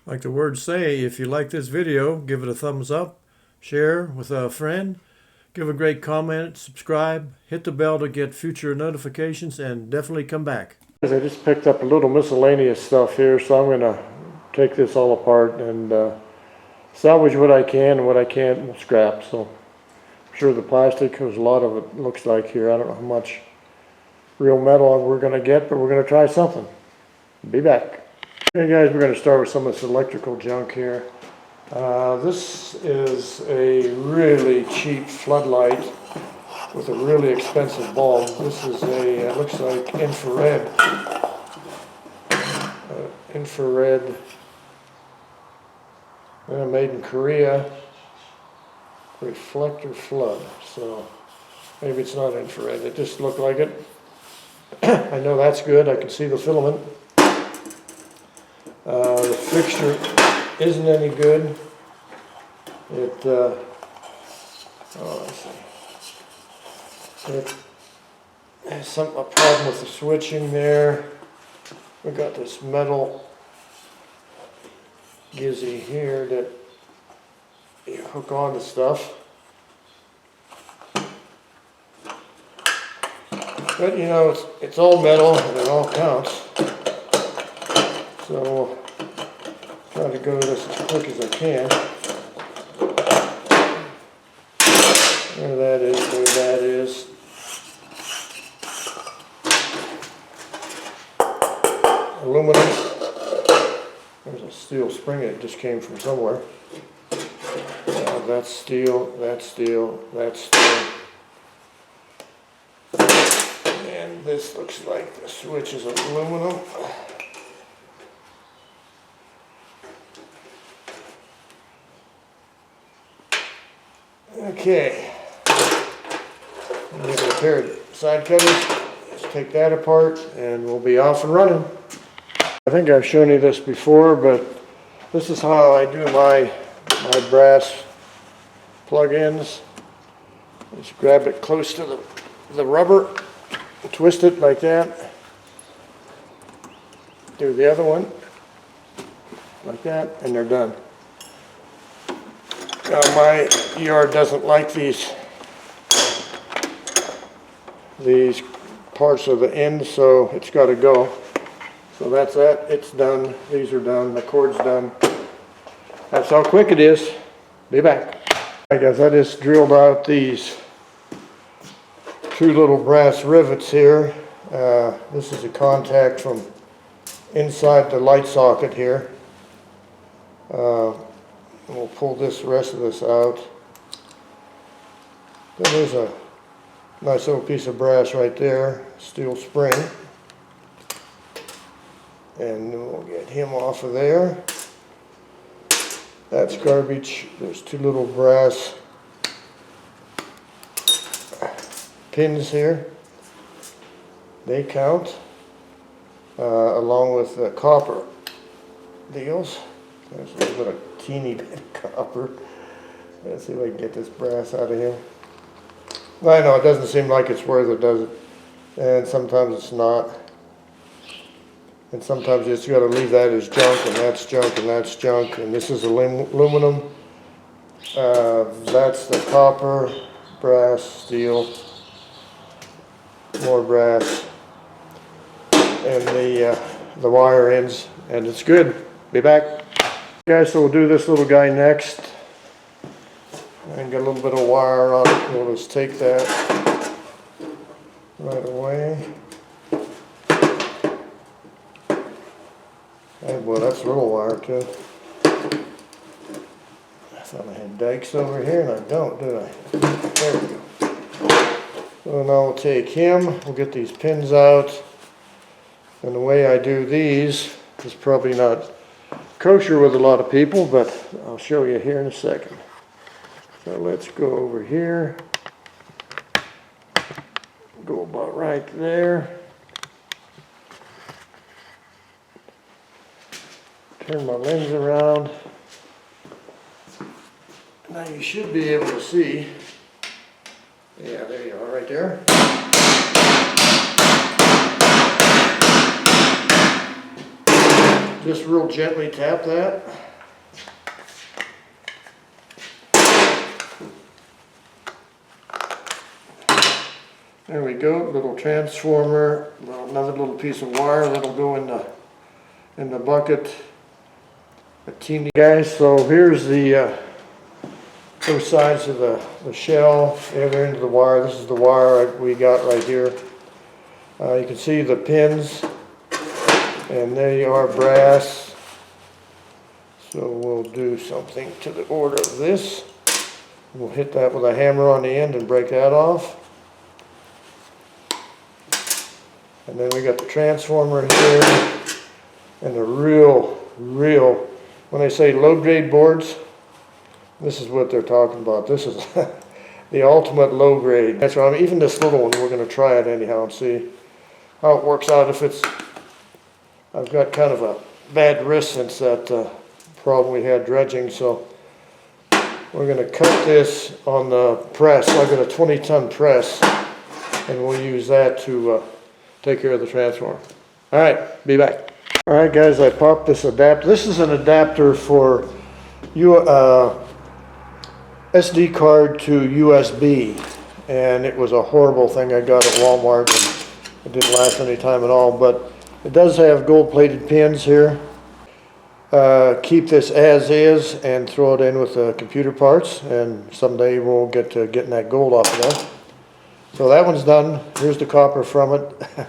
Like the words say, if you like this video, give it a thumbs up, share with a friend, give a great comment, subscribe, hit the bell to get future notifications, and definitely come back. I just picked up a little miscellaneous stuff here, so I'm going to take this all apart and salvage what I can, and what I can't we'll scrap. So I'm sure the plastic, there's a lot of it looks like here. I don't know how much real metal we're going to get, but we're going to try something. Be back. Hey guys, we're going to start with some of this electrical junk here. This is a really cheap floodlight with a really expensive bulb. This is a, it looks like infrared, made in Korea, reflector flood. So maybe it's not infrared, it just looked like it. I know that's good, I can see the filament. The fixture isn't any good. It, let's see. It has a problem with the switching there. We got this metal gizzy here that you hook onto stuff. But you know, it's all metal and it all counts. So we'll try to go this as quick as I can. There that is, there that is. Aluminum. There's a steel spring that just came from somewhere. That's steel, that's steel, that's steel. And this looks like the switch is aluminum. Okay, I'm going to get a pair of side cutters. Let's take that apart and we'll be off and running. I think I've shown you this before, but this is how I do my brass plug-ins. Just grab it close to the rubber, twist it like that. Do the other one like that, and they're done. Now my yard doesn't like these parts of the end, so it's got to go. So that's that. It's done. These are done. The cord's done. That's how quick it is. Be back. Alright guys, I just drilled out these two little brass rivets here. This is a contact from inside the light socket here. We'll pull this rest of this out. Then there's a nice little piece of brass right there, steel spring. And we'll get him off of there. That's garbage. There's two little brass pins here. They count, along with the copper deals. There's a little bit of teeny bit of copper. Let's see if I can get this brass out of here. I know it doesn't seem like it's worth it, does it? And sometimes it's not. And sometimes you just got to leave that as junk, and that's junk, and that's junk. And this is aluminum. That's the copper, brass, steel, more brass, and the wire ends, and it's good. Be back. Okay, so we'll do this little guy next. And get a little bit of wire on it. We'll just take that right away. Hey boy, that's a little wire too. I thought I had dikes over here, and I don't, do I? There we go. So now we'll take him. We'll get these pins out. And the way I do these is probably not kosher with a lot of people, but I'll show you here in a second. So let's go over here. Go about right there. Turn my lens around. Now you should be able to see. Yeah, there you are, right there. Just real gently tap that. There we go, little transformer, another little piece of wire that'll go in the bucket. A teeny guys, so here's the both sides of the shell, the other end of the wire. This is the wire we got right here. You can see the pins, and they are brass. So we'll do something to the order of this. We'll hit that with a hammer on the end and break that off. And then we got the transformer here, and the real, when they say low grade boards, this is what they're talking about. This is the ultimate low grade. That's right. Even this little one, we're going to try it anyhow and see how it works out. If it's, I've got kind of a bad wrist since that problem we had dredging, so we're going to cut this on the press. I've got a 20-ton press, and we'll use that to take care of the transformer. All right, be back. All right, guys, I popped this adapter. This is an adapter for SD card to USB, and it was a horrible thing I got at Walmart. And it didn't last any time at all, but it does have gold-plated pins here. Keep this as is and throw it in with the computer parts, and someday we'll get to getting that gold off of that. So that one's done. Here's the copper from it.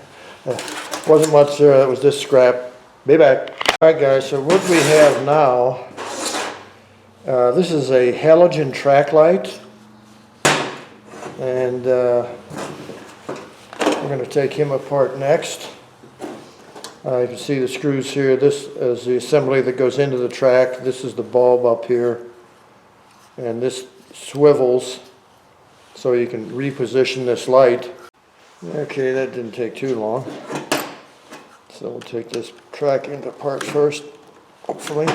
Wasn't much there, that was just scrap. Be back. Alright guys, so what we have now, this is a halogen track light, and we're going to take him apart next. You can see the screws here. This is the assembly that goes into the track. This is the bulb up here, and this swivels so you can reposition this light. Okay, that didn't take too long. So we'll take this track apart first, hopefully.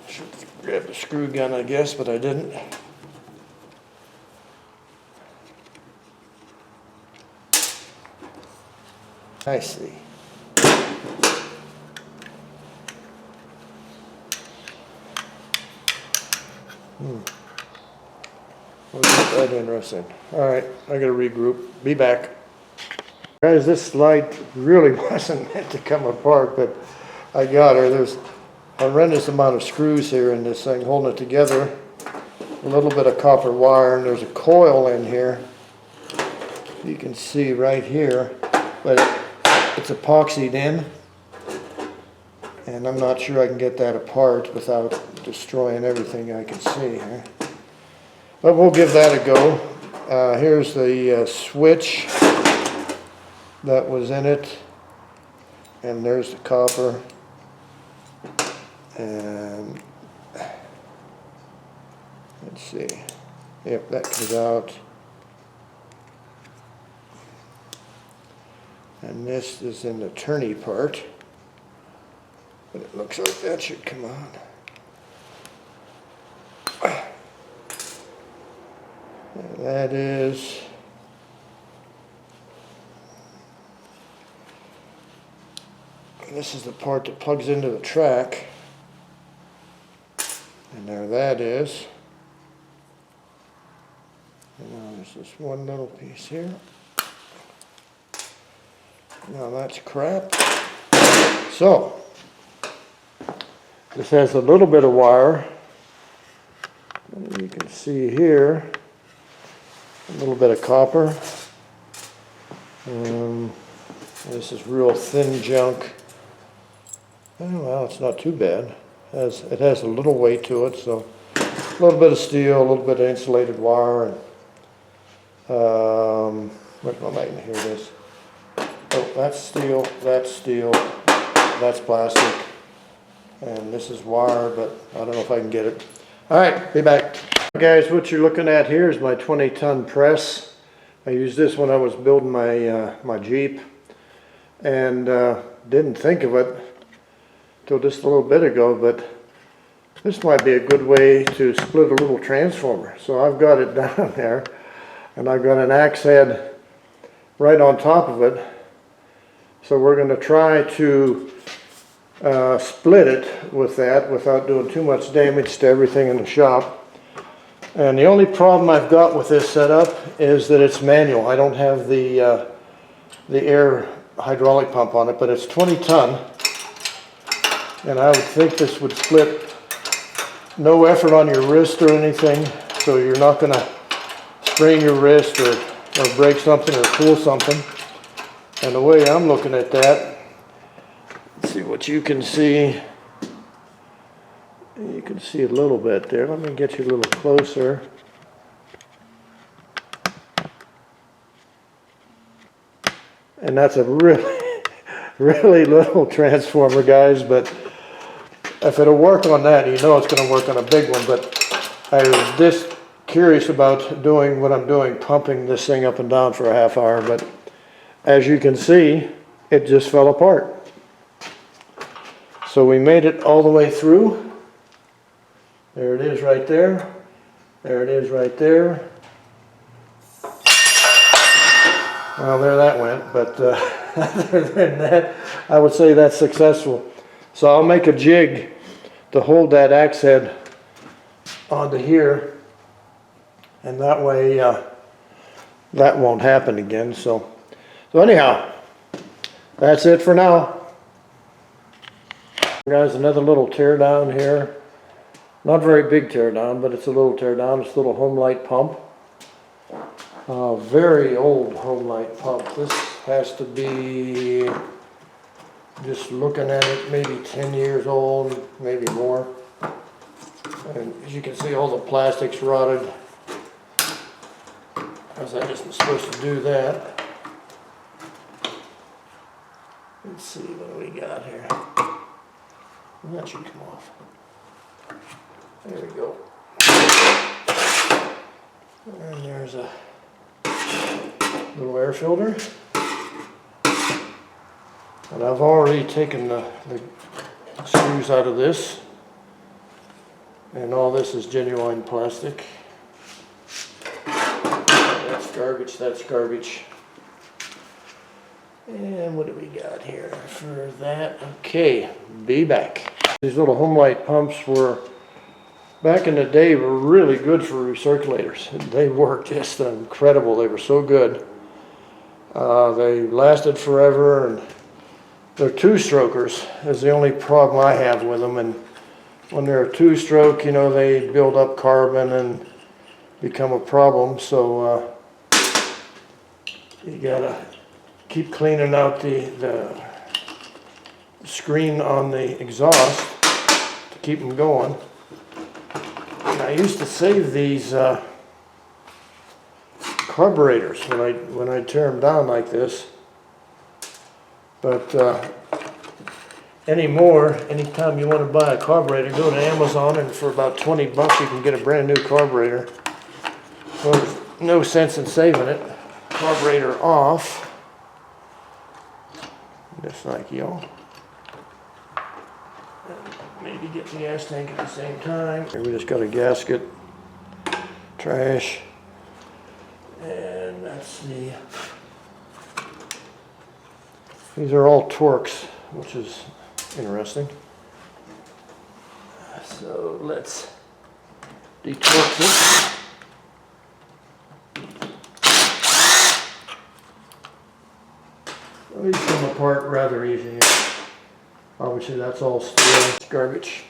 Should grab the screw gun, I guess, but I didn't. I see. Wasn't that interesting. Alright, I gotta regroup. Be back. Guys, this light really wasn't meant to come apart, but I got her. There's a horrendous amount of screws here in this thing holding it together. A little bit of copper wire, and there's a coil in here. You can see right here, but it's epoxied in, and I'm not sure I can get that apart without destroying everything I can see here. But we'll give that a go. Here's the switch that was in it, and there's the copper, and let's see, yep, that comes out, and this is in the turny part, but it looks like that should come on. That is, this is the part that plugs into the track, and there that is. And now there's this one little piece here. Now that's crap. So this has a little bit of wire, and you can see here a little bit of copper. This is real thin junk. Oh, well, it's not too bad. It has a little weight to it, so a little bit of steel, a little bit of insulated wire, and where's my magnet? Here it is. Oh, that's steel, that's plastic, and this is wire, but I don't know if I can get it. All right, be back. Guys, what you're looking at here is my 20-ton press. I used this when I was building my my Jeep, and didn't think of it till just a little bit ago, but this might be a good way to split a little transformer. So I've got it down there. and I've got an axe head right on top of it. So we're going to try to split it with that without doing too much damage to everything in the shop. And the only problem I've got with this setup is that it's manual. I don't have the air hydraulic pump on it, but it's 20 ton. And I would think this would split, no effort on your wrist or anything, so you're not going to sprain your wrist or break something or pull something. And the way I'm looking at that, let's see what you can see. You can see a little bit there. Let me get you a little closer. And that's a really, really little transformer, guys, but if it'll work on that, you know it's going to work on a big one. But I was just curious about doing what I'm doing, pumping this thing up and down for a half hour, but as you can see, it just fell apart. So we made it all the way through. There it is right there. There it is right there. Well, there that went, but other than that, I would say that's successful. So I'll make a jig to hold that axe head onto here, and that way that won't happen again. So anyhow, that's it for now. Guys, another little tear down here. Not very big tear down, but it's a little tear down. It's a little home light pump. Very old home light pump. This has to be, just looking at it, maybe 10 years old, maybe more. And as you can see, all the plastic's rotted, because I isn't supposed to do that. Let's see what we got here. That should come off. There we go. And there's a little air filter. And I've already taken the screws out of this. And all this is genuine plastic. That's garbage, that's garbage. And what do we got here for that? Okay, be back. These little home light pumps were, back in the day, were really good for recirculators. They worked just incredible. They were so good. They lasted forever, and they're two-strokers is the only problem I have with them. And when they're a two-stroke, you know, they build up carbon and become a problem. So you gotta keep cleaning out the screen on the exhaust to keep them going. And I used to save these carburetors when I tear them down like this, but anymore, anytime you want to buy a carburetor, go to Amazon, and for about 20 bucks you can get a brand new carburetor. So there's no sense in saving it. Carburetor off, just like y'all. Maybe get the gas tank at the same time. Here we just got a gasket, trash, and that's the, these are all Torx, which is interesting. So let's detorque this. These come apart rather easy. Obviously that's all steel. It's garbage.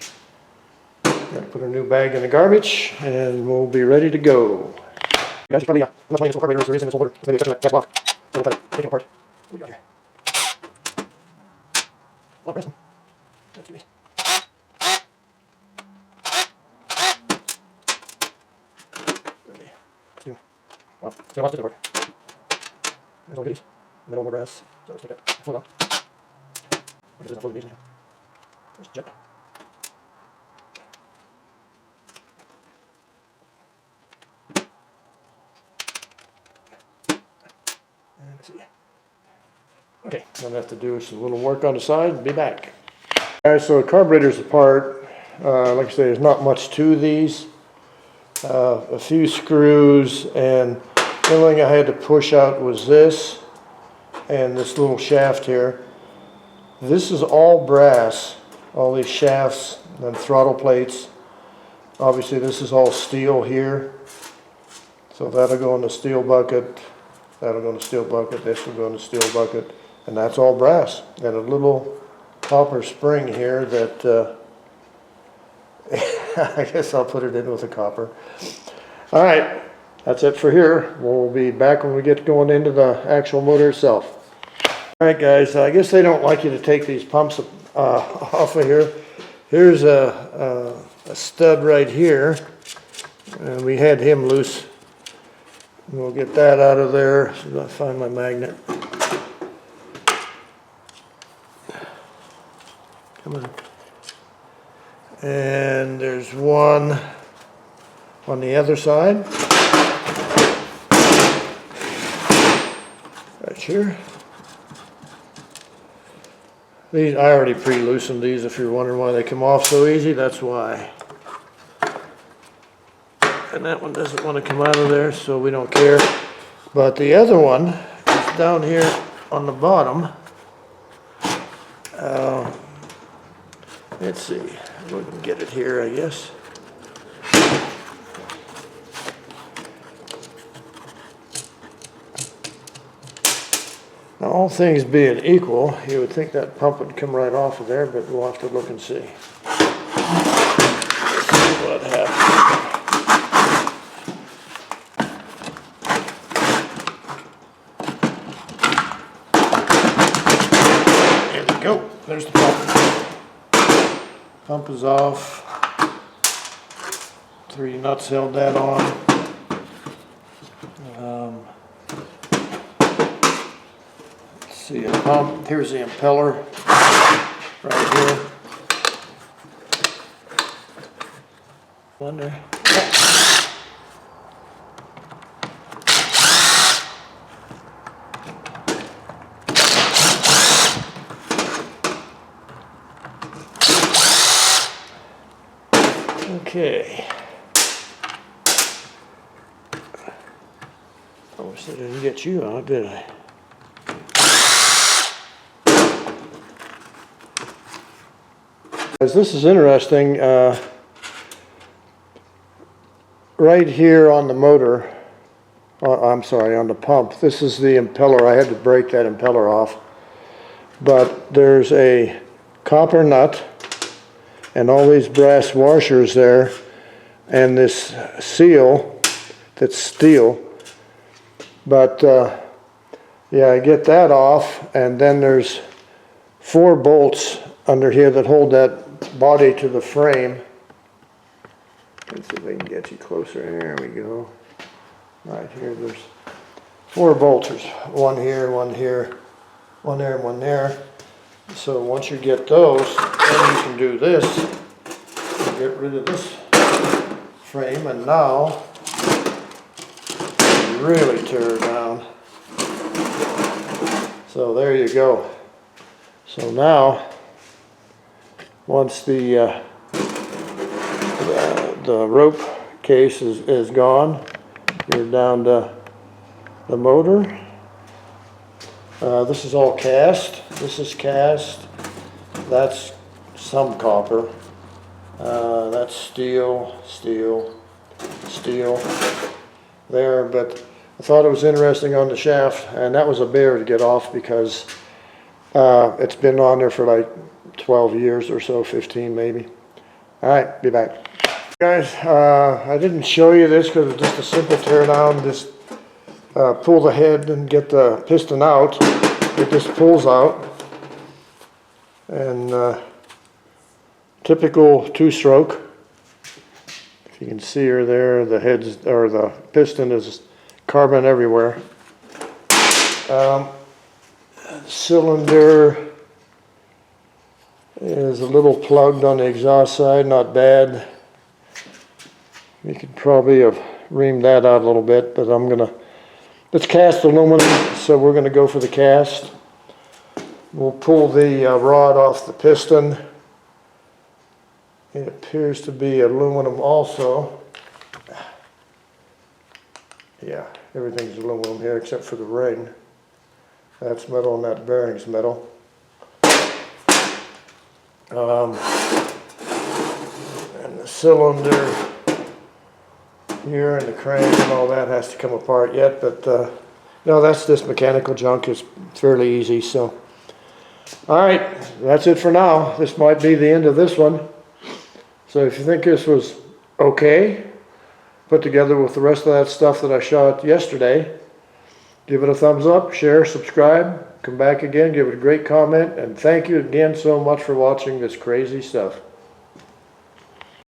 Got to put a new bag in the garbage, and we'll be ready to go. You guys should probably, I'm not playing this whole carburetor, so there is in this whole motor. Maybe it's gas block. So we'll try to take it apart. What do we got here? Oh, press them. That's me. Wow, so lots to do. There's all goodies. And then all more brass. So let's take that float off. What is this? Float these now. There's jet. And let's see. Okay, what I'm going to have to do is a little work on the side and be back. Alright, so the carburetor's apart. Like I say, there's not much to these. A few screws and The only thing I had to push out was this and this little shaft here. This is all brass, all these shafts and throttle plates. Obviously this is all steel here. So that'll go in the steel bucket, that'll go in the steel bucket, this will go in the steel bucket, and that's all brass. And a little copper spring here that I guess I'll put it in with the copper. All right, that's it for here. We'll be back when we get going into the actual motor itself. All right, guys, I guess they don't like you to take these pumps off of here. Here's a stud right here, and we had him loose. We'll get that out of there. So I find my magnet. Come on. And there's one on the other side. Right here. These, I already pre-loosened these. If you're wondering why they come off so easy, that's why. And that one doesn't want to come out of there, so we don't care. But the other one is down here on the bottom. Let's see, we can get it here, I guess. Now, all things being equal, you would think that pump would come right off of there, but we'll have to look and see. Let's see what happens. There we go. There's the pump. Pump is off. 3 nuts held that on. See a pump. Here's the impeller right here. Wonder. Okay. I wish I didn't get you out, did I? This is interesting. Right here on the motor, I'm sorry, on the pump, this is the impeller. I had to break that impeller off. But there's a copper nut and all these brass washers there and this seal that's steel. But yeah, I get that off, and then there's 4 bolts under here that hold that body to the frame. Let's see if I can get you closer. There we go. Right here, there's 4 bolts. There's one here, one here, one there, and one there. So once you get those, then you can do this. Get rid of this frame, and now really tear it down. So there you go. So now, once the rope case is gone, you're down to the motor. This is all cast. This is cast. That's some copper. That's steel, steel, steel there. But I thought it was interesting on the shaft, and that was a bear to get off because it's been on there for like 12 years or so, 15 maybe. All right, be back. Guys, I didn't show you this because it's just a simple tear down. Just pull the head and get the piston out. It just pulls out. And typical 2-stroke. If you can see her there, the heads or the piston is carbon everywhere. Cylinder is a little plugged on the exhaust side, not bad. You could probably have reamed that out a little bit, but it's cast aluminum, so we're gonna go for the cast. We'll pull the rod off the piston. It appears to be aluminum also. Yeah, Everything's aluminum here except for the ring. That's metal and that bearing's metal. And the cylinder here and the crank and all that has to come apart yet, but no, that's this mechanical junk. It's fairly easy. So alright, that's it for now. This might be the end of this one. So if you think this was okay, put together with the rest of that stuff that I shot yesterday, give it a thumbs up, share, subscribe, come back again, give it a great comment, and thank you again so much for watching this crazy stuff.